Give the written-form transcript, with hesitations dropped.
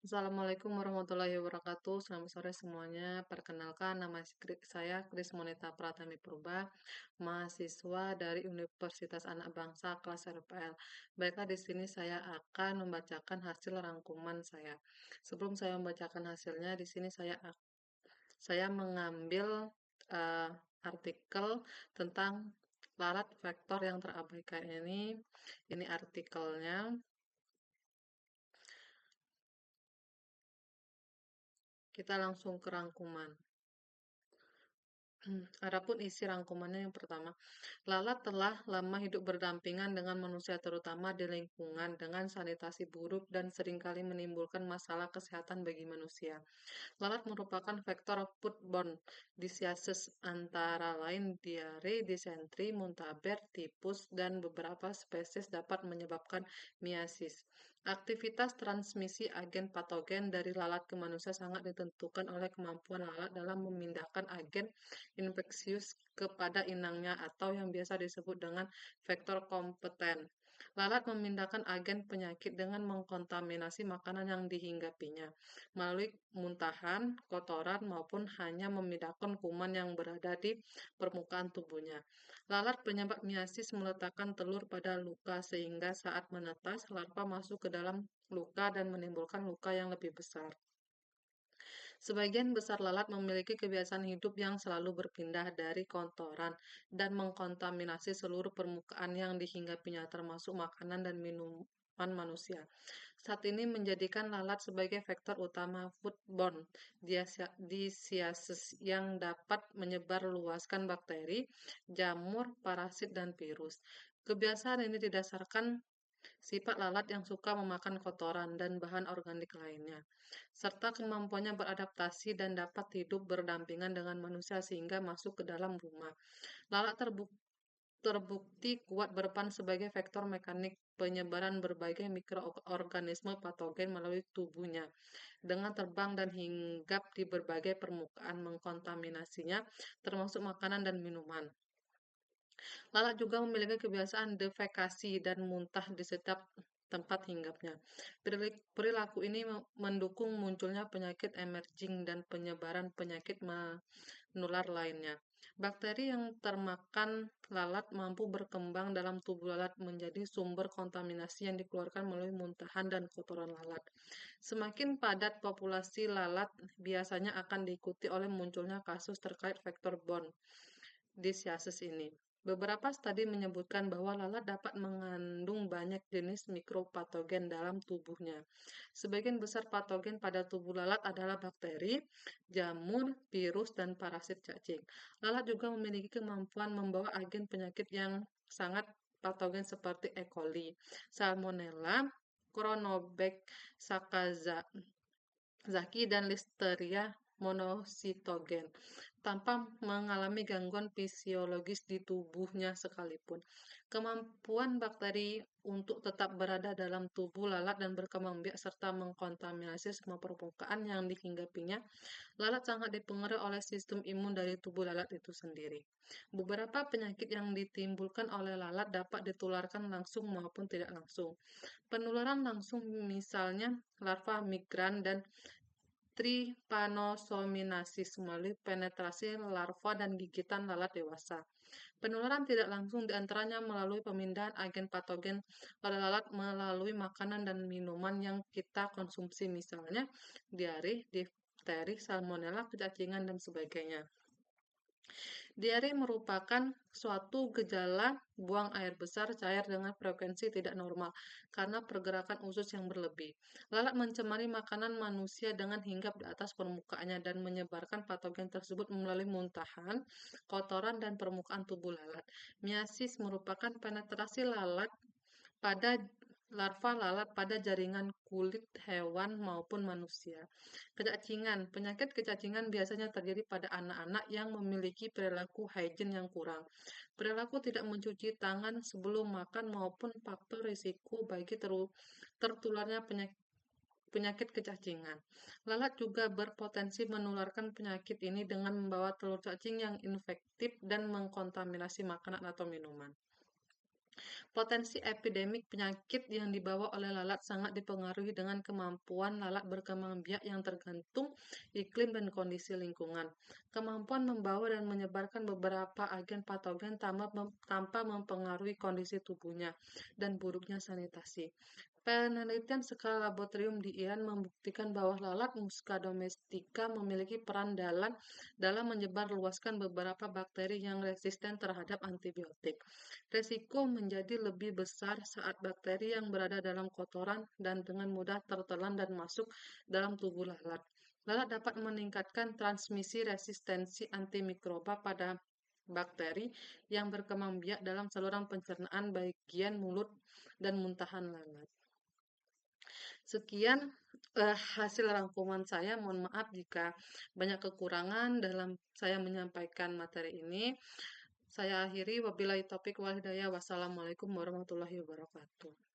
Assalamualaikum warahmatullahi wabarakatuh. Selamat sore semuanya. Perkenalkan, nama saya Kris Monita Pratami Purba, mahasiswa dari Universitas Anak Bangsa kelas RPL. Baiklah, di sini saya akan membacakan hasil rangkuman saya. Sebelum saya membacakan hasilnya, di sini saya mengambil eh, artikel tentang lalat vektor yang terabaikan ini. Ini artikelnya. Kita langsung ke rangkuman. Adapun isi rangkumannya yang pertama, lalat telah lama hidup berdampingan dengan manusia terutama di lingkungan dengan sanitasi buruk dan seringkali menimbulkan masalah kesehatan bagi manusia. Lalat merupakan vektor foodborne diseases antara lain diare, disentri, muntaber, tipus, dan beberapa spesies dapat menyebabkan miasis. Aktivitas transmisi agen patogen dari lalat ke manusia sangat ditentukan oleh kemampuan lalat dalam memindahkan agen infeksius kepada inangnya atau yang biasa disebut dengan vektor kompeten. Lalat memindahkan agen penyakit dengan mengkontaminasi makanan yang dihinggapinya melalui muntahan, kotoran, maupun hanya memindahkan kuman yang berada di permukaan tubuhnya. Lalat penyebab miasis meletakkan telur pada luka sehingga saat menetas, larva masuk ke dalam luka dan menimbulkan luka yang lebih besar. Sebagian besar lalat memiliki kebiasaan hidup yang selalu berpindah dari kotoran dan mengkontaminasi seluruh permukaan yang dihinggapinya, termasuk makanan dan minuman manusia. Saat ini menjadikan lalat sebagai vektor utama foodborne diseases yang dapat menyebar luaskan bakteri, jamur, parasit, dan virus. Kebiasaan ini didasarkan sifat lalat yang suka memakan kotoran dan bahan organik lainnya, serta kemampuannya beradaptasi dan dapat hidup berdampingan dengan manusia sehingga masuk ke dalam rumah. Lalat terbukti kuat berperan sebagai vektor mekanik penyebaran berbagai mikroorganisme patogen melalui tubuhnya, dengan terbang dan hinggap di berbagai permukaan mengkontaminasinya, termasuk makanan dan minuman. Lalat juga memiliki kebiasaan defekasi dan muntah di setiap tempat hinggapnya. Perilaku ini mendukung munculnya penyakit emerging dan penyebaran penyakit menular lainnya. Bakteri yang termakan lalat mampu berkembang dalam tubuh lalat menjadi sumber kontaminasi yang dikeluarkan melalui muntahan dan kotoran lalat. Semakin padat populasi lalat, biasanya akan diikuti oleh munculnya kasus terkait vektor borne diseases ini. Beberapa studi menyebutkan bahwa lalat dapat mengandung banyak jenis mikropatogen dalam tubuhnya. Sebagian besar patogen pada tubuh lalat adalah bakteri, jamur, virus, dan parasit cacing. Lalat juga memiliki kemampuan membawa agen penyakit yang sangat patogen seperti E. coli, Salmonella, Sakazaki, dan Listeria monositogen tanpa mengalami gangguan fisiologis di tubuhnya sekalipun. Kemampuan bakteri untuk tetap berada dalam tubuh lalat dan berkembang biak serta mengkontaminasi semua permukaan yang dihinggapinya, lalat sangat dipengaruhi oleh sistem imun dari tubuh lalat itu sendiri. Beberapa penyakit yang ditimbulkan oleh lalat dapat ditularkan langsung maupun tidak langsung. Penularan langsung misalnya larva migran dan trypanosomiasis melalui penetrasi larva dan gigitan lalat dewasa. Penularan tidak langsung diantaranya melalui pemindahan agen patogen pada lalat melalui makanan dan minuman yang kita konsumsi, misalnya diare, difteri, salmonella, kecacingan, dan sebagainya. Diare merupakan suatu gejala buang air besar cair dengan frekuensi tidak normal karena pergerakan usus yang berlebih. Lalat mencemari makanan manusia dengan hinggap di atas permukaannya dan menyebarkan patogen tersebut melalui muntahan, kotoran, dan permukaan tubuh lalat. Miasis merupakan penetrasi lalat pada larva lalat pada jaringan kulit hewan maupun manusia. Kecacingan. Penyakit kecacingan biasanya terjadi pada anak-anak yang memiliki perilaku hygiene yang kurang. Perilaku tidak mencuci tangan sebelum makan maupun faktor risiko bagi tertularnya penyakit kecacingan. Lalat juga berpotensi menularkan penyakit ini dengan membawa telur cacing yang infektif dan mengkontaminasi makanan atau minuman. Potensi epidemik penyakit yang dibawa oleh lalat sangat dipengaruhi dengan kemampuan lalat berkembang biak yang tergantung iklim dan kondisi lingkungan. Kemampuan membawa dan menyebarkan beberapa agen patogen tanpa mempengaruhi kondisi tubuhnya dan buruknya sanitasi. Penelitian skala laboratorium di Iran membuktikan bahwa lalat Musca domestica memiliki peran dalam menyebar luaskan beberapa bakteri yang resisten terhadap antibiotik. Resiko menjadi lebih besar saat bakteri yang berada dalam kotoran dan dengan mudah tertelan dan masuk dalam tubuh lalat. Lalat dapat meningkatkan transmisi resistensi antimikroba pada bakteri yang berkembang biak dalam saluran pencernaan bagian mulut dan muntahan lalat. Sekian hasil rangkuman saya. Mohon maaf jika banyak kekurangan dalam saya menyampaikan materi ini. Saya akhiri, wabillahi taufik wal hidayah. Wassalamualaikum warahmatullahi wabarakatuh.